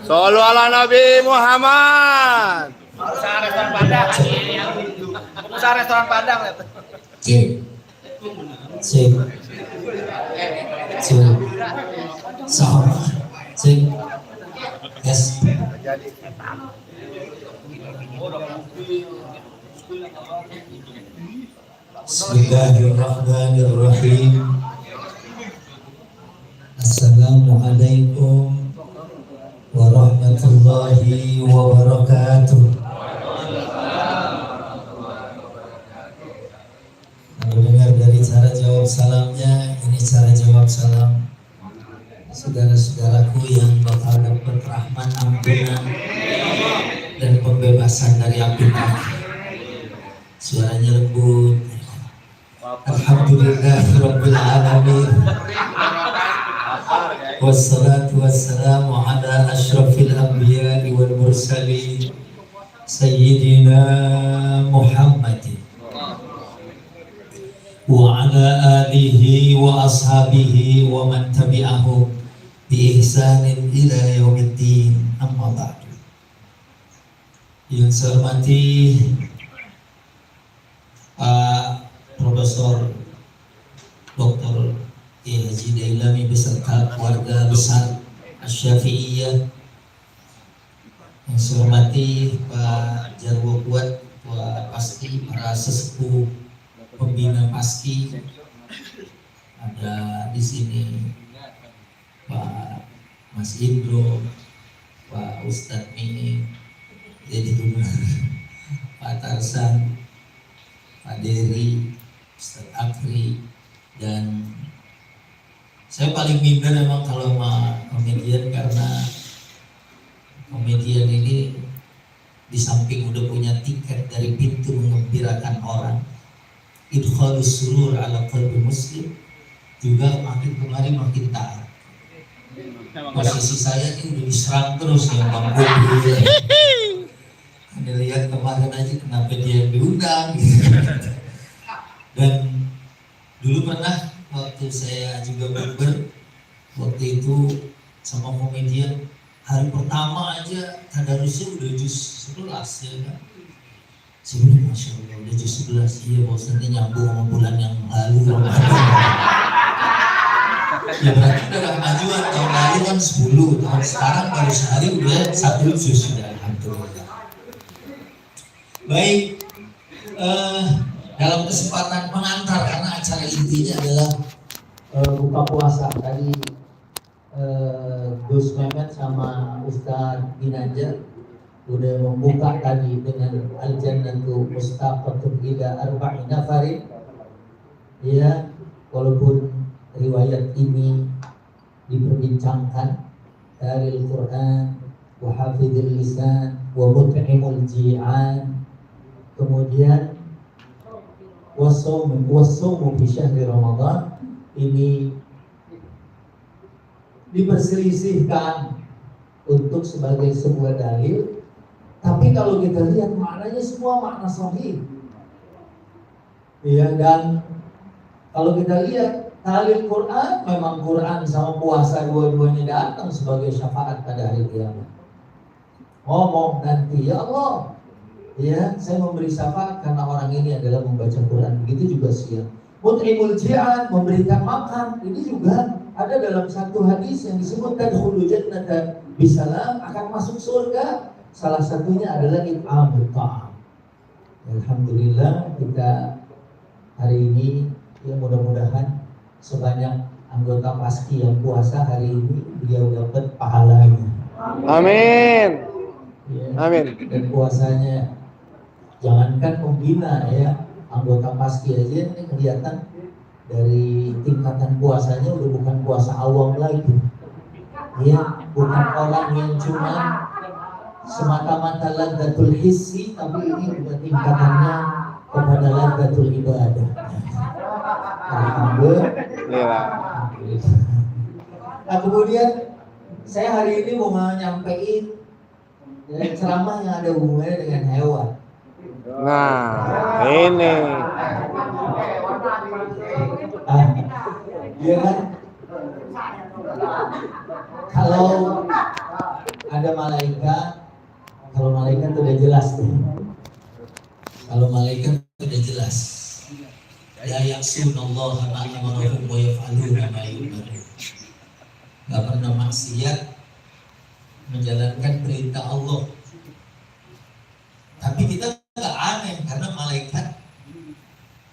Shollu ala Nabi Muhammad. Usaha restoran Padang. Usaha restoran Padang. Cek. Cek. Cek. Sahur. Cek. Yes. Bismillahirrahmanirrahim. Assalamualaikum warahmatullahi wabarakatuh. Kalau dengar dari cara jawab salamnya, ini cara jawab salam saudara-saudaraku yang bakal dapat rahmat, ampunan dan pembebasan dari api neraka. Suaranya lembut. Alhamdulillahirabbil alamin. Wassalatu wassalamu ala asyrafil anbiya'i wal mursalin sayyidina Muhammadin wa ala alihi wa ashabihi wa man tabi'ahum bi ihsanin ila yaumiddin, amma ba'du. Yang saya hormati Pak Profesor Dr. Haji Dailami beserta keluarga besar Asy-Syafi'iyah, yang saya hormati Pak Jarwo Kuat, Pak Paski, para sesepuh pembina Paski, ada di sini Pak Mas Indro, Pak Ustadz Mini, jadi Pak Tarsan, Pak Dery, Ustadz Akri, dan saya paling minder memang kalau sama komedian, karena komedian ini di samping udah punya tiket dari pintu mengembirakan orang, idkhalus surur ala qalbi muslim, juga makin kemari makin taat. Posisi saya ini udah diserang terus ya Bang Bobi. Anda lihat kemarin aja kenapa dia diundang gitu. Dan dulu pernah waktu saya juga berber, waktu itu sama komedian, hari pertama aja tadarusnya udah juz 11 ya kan. Sebelum Masya Allah udah juz 11, iya bosannya nyambung sama bulan yang lalu Ramadan. Ya berarti udah kemajuan, tahun lalu kan 10, tahun sekarang baru sehari udah 1 juz sudah, alhamdulillah. Baik, dalam kesempatan pengantar, karena acara intinya adalah buka puasa tadi, Gus Mehmet sama Ustadz Ginanjar udah membuka tadi dengan al-jannatu mustaqatun ila arba'ina farid. Ya, walaupun riwayat ini diperbincangkan dari Al-Quran, wa hafidhil lisan wa mut'imul ji'an, kemudian wasawmu fi syahri Ramadan, ini diperselisihkan untuk sebagai sebuah dalil, tapi kalau kita lihat maknanya semua makna sahih. Ya, dan kalau kita lihat dalil Quran, memang Quran sama puasa dua-duanya datang sebagai syafaat pada hari kiamat. Ngomong nanti, ya Allah, ya, saya memberi syafaat karena orang ini adalah membaca Quran. Begitu juga siang. Mut'imul ji'an, memberikan makan. Ini juga ada dalam satu hadis yang disebutkan khulul jannata bisalam, akan masuk surga. Salah satunya adalah it'amut ta'am. Alhamdulillah kita hari ini, ya mudah-mudahan sebanyak anggota Paski yang puasa hari ini beliau dapat pahalanya. Amin. Ya, Amin. dan puasanya jangankan pembina ya, anggota Paski aja ini kelihatan dari tingkatan puasanya udah bukan puasa awam lagi. Ya, bukan orang yang cuma semata-mata ladzatul hissi, tapi ini udah tingkatannya kepada ladzatul ibadah. Alhamdulillah. Nah, kemudian saya hari ini mau nyampein ceramah yang ada hubungannya dengan hewan. Nah, ini. Iya kan? Kalau ada malaikat. Kalau malaikat udah jelas deh. Kalau malaikat udah jelas. La ya'sunallaha ma amarahum wa yaf'aluna ma yu'marun. Gak pernah maksiat, menjalankan perintah Allah. Tapi kita gak aneh karena malaikat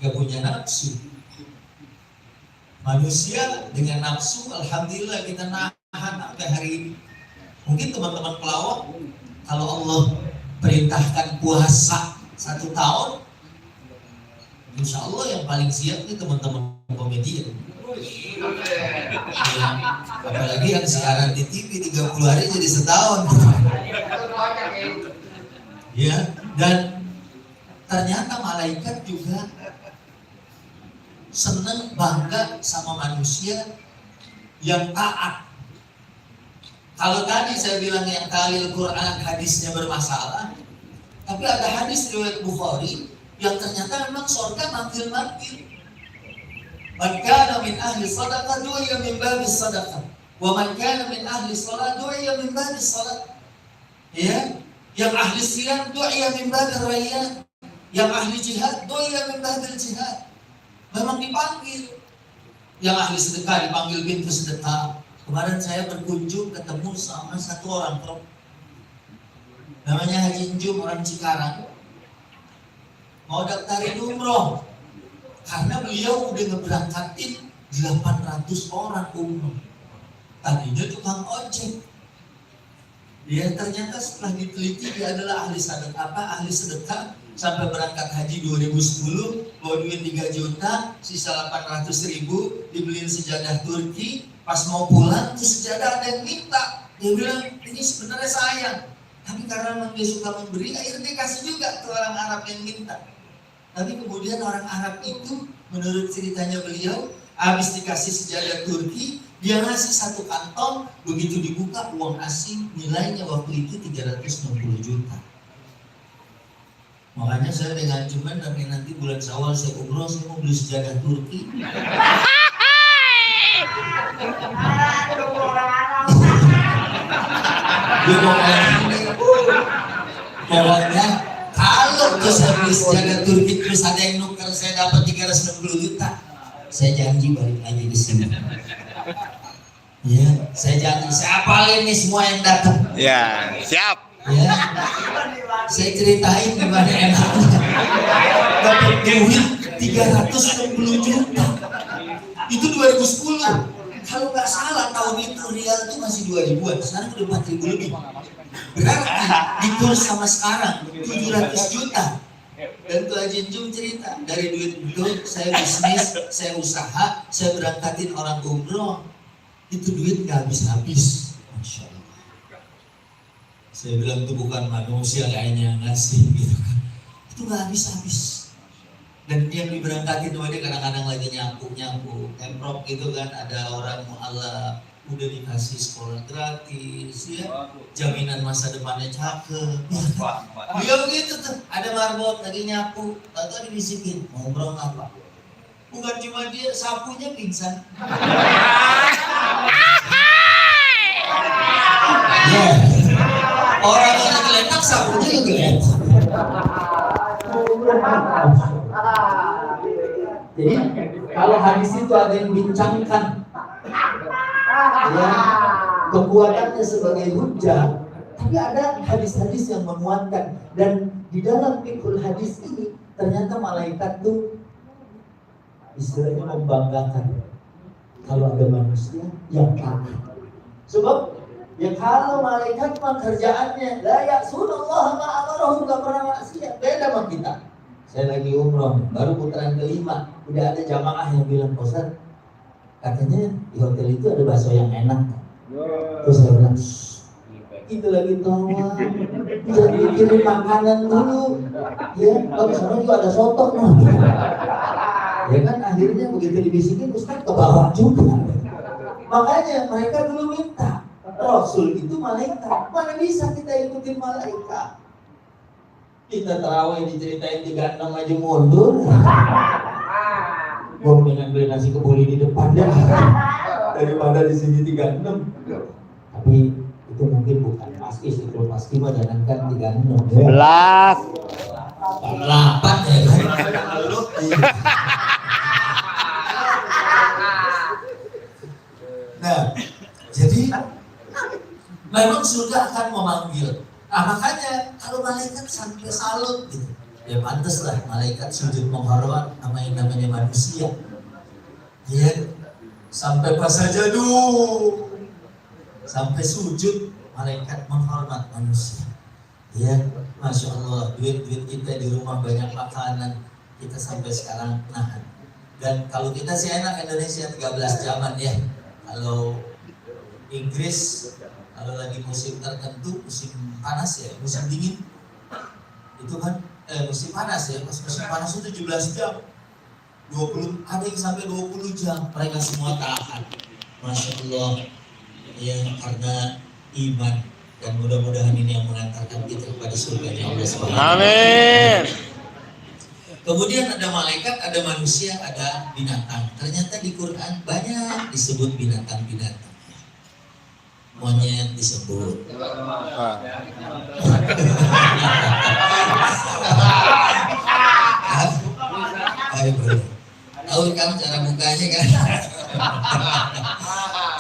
gak punya nafsu. Manusia dengan nafsu, alhamdulillah kita nahan sampai hari ini. Mungkin teman-teman pelawak, kalau Allah perintahkan puasa 1 tahun, insya Allah yang paling siap ini teman-teman komedian. Ya, apalagi yang siaran di TV 30 hari jadi setahun. Ya, dan ternyata malaikat juga senang bangga sama manusia yang taat. Kalau tadi saya bilang yang tahlil Quran hadisnya bermasalah, tapi ada hadis riwayat Bukhari yang ternyata memang surga manggil-manggil. Man kana min ahli sadaqah du'iya min babis sadaqah, wa man kana min ahli salat du'iya min babis salat. Ya, yang ahli siyam du'iya min babil rayyan, yang ahli jihad du'iya min babil jihad. Memang dipanggil. Yang ahli sedekah dipanggil pintu sedekah. Kemarin saya berkunjung ketemu sama satu orang namanya Haji Njum, orang Cikarang, mau daftarin umroh karena beliau udah ngeberangkatin 800 orang umroh. Tadinya tukang ojek. Dia ternyata setelah diteliti dia adalah ahli sedekah sampai berangkat haji 2010 bawa duit 3 juta, sisa 800.000 dibeliin sejadah Turki. Pas mau pulang tuh sejadah ada yang minta, dia bilang ini sebenarnya sayang, tapi karena memang dia suka memberi, akhirnya dia kasih juga ke orang Arab yang minta. Tapi kemudian orang Arab itu menurut ceritanya beliau habis dikasih sejadah Turki, dia ngasih 1 kantong, begitu dibuka uang asing nilainya waktu itu 360 juta. Makanya saya dengan cuman nanti bulan Syawal saya umroh, saya mau beli sejadah Turki. Pokoknya kalau terus habis jaga Turki terus ada yang nuker saya dapat 360 juta, saya janji balik lagi ke sini. Ya, saya janji saya apalin nih semua yang datang. Ya, siap. Ya, saya ceritain gimana enaknya dapat duit 360 juta. Itu 2010. Kalau nggak salah tahun itu rial itu masih 2.000-an, sekarang udah 4.000 lebih. Berarti di kurs sama sekarang 700 juta. Dan tuh Haji Njum cerita, dari duit itu saya bisnis, saya usaha, saya berangkatin orang umroh, itu duit nggak habis-habis. Masya Allah. Saya bilang itu bukan manusia kayaknya yang ngasih gitu kan. Itu nggak habis-habis. Dan dia diberangkatin sama dia kadang-kadang lagi nyapu Pemprov gitu kan, ada orang mu'alaf udah dikasih sekolah gratis ya, jaminan masa depannya cakep. Dia begitu tuh, ada marbot lagi nyapu, tahu dibisikin mau umroh apa? Bukan cuma dia, sapunya pingsan. Ya, orang yang geletak sapunya yang geletak. Jadi kalau hadis itu ada yang bincangkan ya kekuatannya sebagai hujjah, tapi ada hadis-hadis yang menguatkan. Dan di dalam fiqhul hadis ini ternyata malaikat tuh istilahnya membanggakan kalau ada manusia yang taat. Sebab ya kalau malaikat mah kerjaannya la ya'sunallaha ma amarahum, gak pernah maksiat. Beda sama kita. Saya lagi umroh, baru putaran kelima, udah ada jamaah yang bilang, Ustaz, katanya di hotel itu ada bakso yang enak. Terus saya bilang, itu lagi tolong, jangan dikirim makanan dulu. Ya, kalau sana juga ada soto. Ya kan akhirnya begitu dibisikin, Ustaz ke bawah juga. Makanya mereka dulu minta, Rasul itu malaikat, mana bisa kita ikutin malaikat? Kita terawih diceritain 36 aja mundur. Gua dengan beli nasi kebuli di depan dah daripada di sini 36. Tapi Itu mungkin bukan pasti sih, kalau pasti mah jangankan 36 ya. 11. 8 ya kan. Nah, jadi memang surga akan memanggil. Nah makanya kalau malaikat sampai salut gitu, ya pantas lah malaikat sujud menghormat sama yang namanya manusia. Ya, sampai pas sajadu, sampai sujud malaikat menghormat manusia. Ya, masya Allah, duit kita di rumah banyak makanan, kita sampai sekarang nahan. Dan kalau kita sih enak Indonesia 13 jaman ya. Kalau Inggris kalau lagi musim tertentu, musim panas ya, musim dingin itu kan musim panas ya, pas musim panas itu 17 jam 20, ada yang sampai 20 jam mereka semua tahan. Masya Allah ya, karena iman. Dan mudah-mudahan ini yang mengantarkan kita kepada surganya Allah SWT. Amin. Kemudian ada malaikat, ada manusia, ada binatang. Ternyata di Quran banyak disebut binatang-binatang. Monyet disebut. Tahu kamu cara bukanya kan?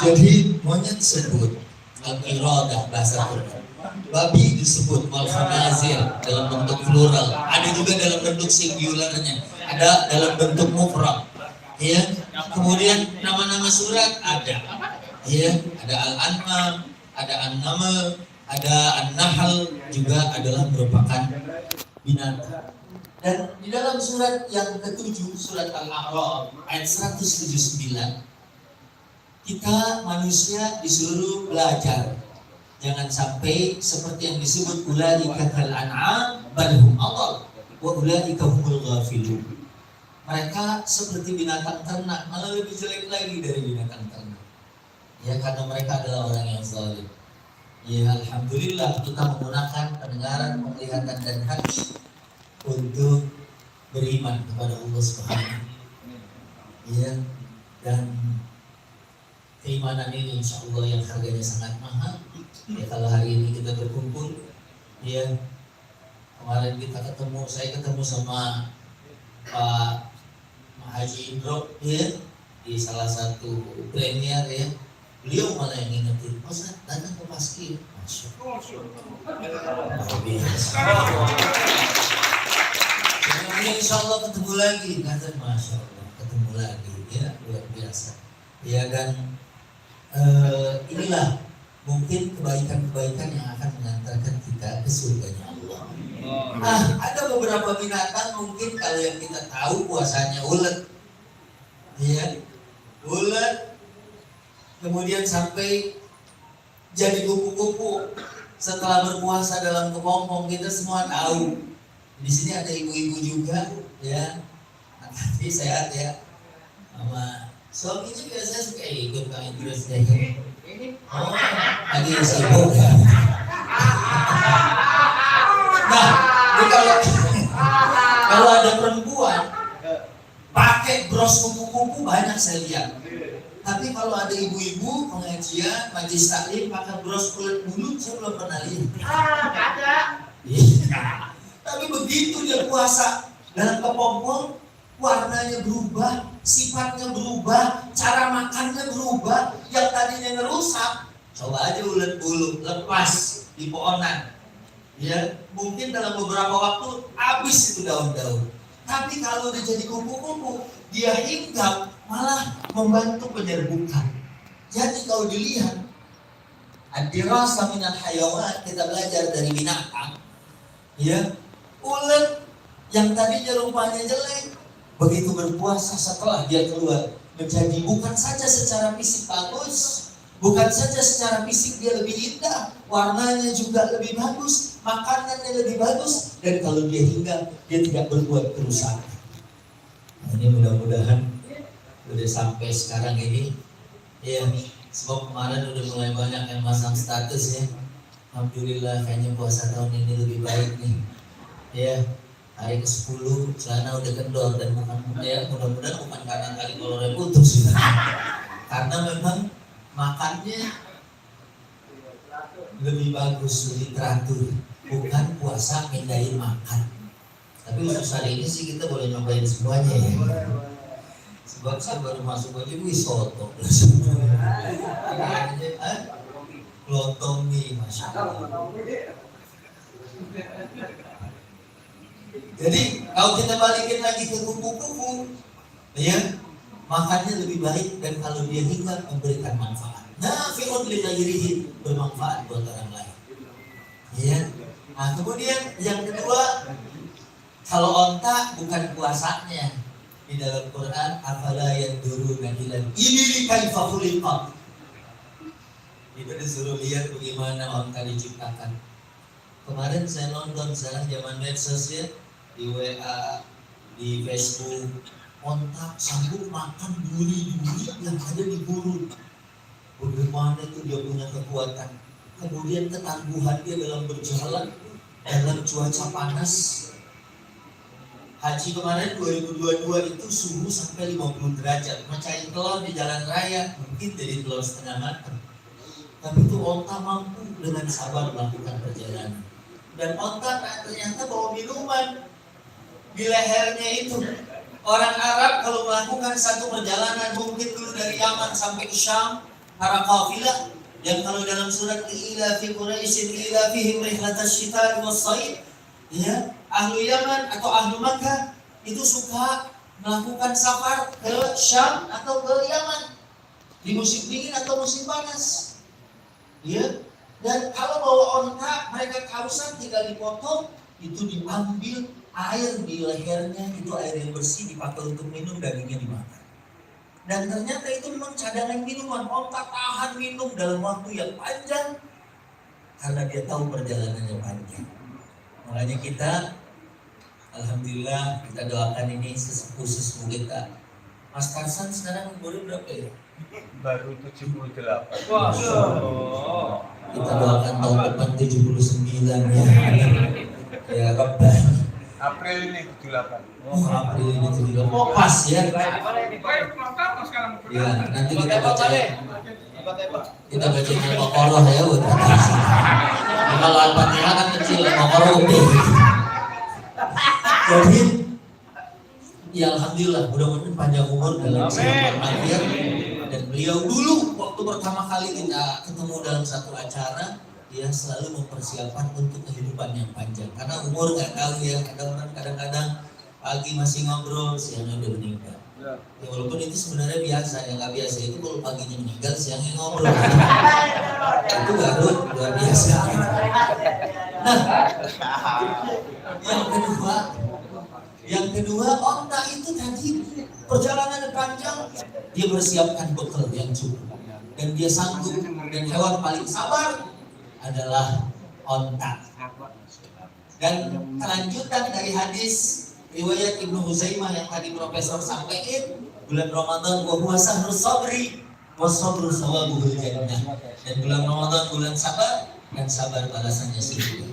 Jadi monyet disebut al-iradah bahasa Quran. Babi disebut mal-khanazir dalam bentuk plural. Ada juga dalam bentuk singularnya. Ada dalam bentuk mufrad. Ya. Kemudian nama-nama surat ada. Ya, ada Al-An'am, ada An-Naml, ada An-Nahl, juga adalah merupakan binatang. Dan di dalam surat yang ke-7, surat Al-A'raf ayat 179, kita manusia disuruh belajar. Jangan sampai seperti yang disebut ulaika kal an'am bal hum adall wa ulaika humul ghafilun. Mereka seperti binatang ternak, malah lebih jelek lagi dari binatang ternak. Ya, karena mereka adalah orang yang zalim. Ya, alhamdulillah kita menggunakan pendengaran, penglihatan dan hati untuk beriman kepada Allah Subhanahu. Ya, dan keimanan ini insya Allah yang harganya sangat mahal. Ya, kalau hari ini kita berkumpul, ya kemarin kita ketemu, saya ketemu sama Pak Haji Indro, ya di salah satu premier ya. Beliau malah yang ngingetin, Ustaz datang ke Paskir. Masya Allah. Kemudian insya Allah ketemu lagi, kata Masya Allah, ketemu lagi, ya luar biasa. Ya, dan inilah mungkin kebaikan-kebaikan yang akan mengantarkan kita ke surganya Allah. Nah, ada beberapa binatang mungkin kalau yang kita tahu puasanya ulet, ya ulet. Kemudian sampai jadi kupu-kupu setelah berpuasa dalam kepompong, kita semua tahu. Di sini ada ibu-ibu juga, ya. Nanti sehat ya. Sama suaminya biasanya suka ikut ke Inggris ya. Oh, lagi sibuk ya. Nah, ini kalau ada perempuan pakai bros kupu-kupu banyak saya lihat. Tapi kalau ada ibu-ibu pengajian, majelis taklim pakai bros kulit bulu, saya belum pernah lihat. Ada. Tapi begitu dia puasa dalam kepompong, warnanya berubah, sifatnya berubah, cara makannya berubah. Yang tadinya ngerusak, coba aja ulet bulu, lepas di pohonan. Ya, mungkin dalam beberapa waktu habis itu daun-daun. Tapi kalau dia jadi kupu-kupu, dia hinggap malah membantu penyerbukan. Jadi kalau dilihat ad-dirasah minal hayawan, kita belajar dari binatang. Ya, ulet yang tadinya rupanya jelek, begitu berpuasa setelah dia keluar menjadi bukan saja secara fisik bagus, bukan saja secara fisik dia lebih indah, warnanya juga lebih bagus, makanannya lebih bagus, dan kalau dia hinggap dia tidak berbuat kerusakan. Nah, ini mudah-mudahan udah sampai sekarang ini, ya sebab kemarin udah mulai banyak yang masang status ya. Alhamdulillah kayaknya puasa tahun ini lebih baik nih. Ya, hari ke-10 celana udah kendor dan bukan ya, mudah-mudahan bukan karena kali kolornya putus gitu. Karena memang makannya lebih bagus, lebih teratur. Bukan puasa mindahin makan. Tapi khusus hari ini sih kita boleh nyobain semuanya ya. Sebab saya baru masuk aja wih soto. Lontong mie, Masya Allah. Jadi kalau kita balikin lagi ke kupu-kupu, ya makannya lebih baik dan kalau dia hinggap memberikan manfaat. Nafi'un li ghairihi, bermanfaat buat orang lain. Ya. Nah, kemudian yang kedua, kalau onta bukan puasanya. Di dalam Quran, afala yanzuruna ilal ibili kaifa khuliqat. Kita disuruh lihat bagaimana onta diciptakan. Kemarin saya nonton sekarang zaman medsos ya, di WA, di Facebook, onta sanggup makan duri-duri yang ada di gurun. Bagaimana itu dia punya kekuatan. Kemudian ketangguhan dia dalam berjalan dalam cuaca panas. Haji kemarin 2022 itu suhu sampai 50 derajat. Mecahin telur di jalan raya mungkin jadi telur setengah matang. Tapi itu onta mampu dengan sabar melakukan perjalanan. Dan onta ternyata bawa minuman di lehernya itu. Orang Arab kalau melakukan satu perjalanan mungkin dulu dari Yaman sampai ke Syam, para kafilah yang kalau dalam surat Ila fi Quraisyin ila fihim rihlatas syita'i was-shaib, ya, ahlu Yaman atau ahlu Makkah itu suka melakukan safar ke Syam atau ke Yaman di musim dingin atau musim panas. Ya, dan kalau bawa onta mereka kausan tinggal dipotong, itu diambil air di lehernya, itu air yang bersih dipakai untuk minum, dagingnya dimakan. Dan ternyata itu memang cadangan minuman. Onta tahan minum dalam waktu yang panjang karena dia tahu perjalanannya panjang. Makanya kita, alhamdulillah, kita doakan ini sesepuh kita. Mas Karsan sekarang umurnya berapa ya? Baru 78. Wah. Kita doakan tahun depan 79 ya. Ya Rabbah. April ini 78. Oh, April ini 78. Oh, pas ya. Ya, nanti kita baca. Kita baca Al-Baqarah ya buat kita. Kalau Al-Fatihah kan kecil, Al-Baqarah gede. Jadi ya alhamdulillah, mudah-mudahan panjang umur dalam sehat walafiat. Dan beliau dulu waktu pertama kali kita ketemu dalam satu acara, dia selalu mempersiapkan untuk kehidupan yang panjang. Karena umur nggak tahu ya, kadang-kadang pagi masih ngobrol, siangnya udah meninggal. Ya, walaupun itu sebenarnya biasa, yang nggak biasa itu kalau paginya meninggal, siangnya ngobrol. Itu baru luar biasa. Nah, yang kedua, onta itu tadi perjalanan panjang, dia bersiapkan bekal yang cukup dan dia sanggup. Dan hewan paling sabar adalah onta. Dan kelanjutan dari hadis riwayat Ibnu Huzaimah yang tadi Profesor sampaikan, bulan Ramadan wa huwa sahrus sabri was-sabru sawabuhul jannah. Dan bulan Ramadan bulan sabar, dan sabar balasannya surga.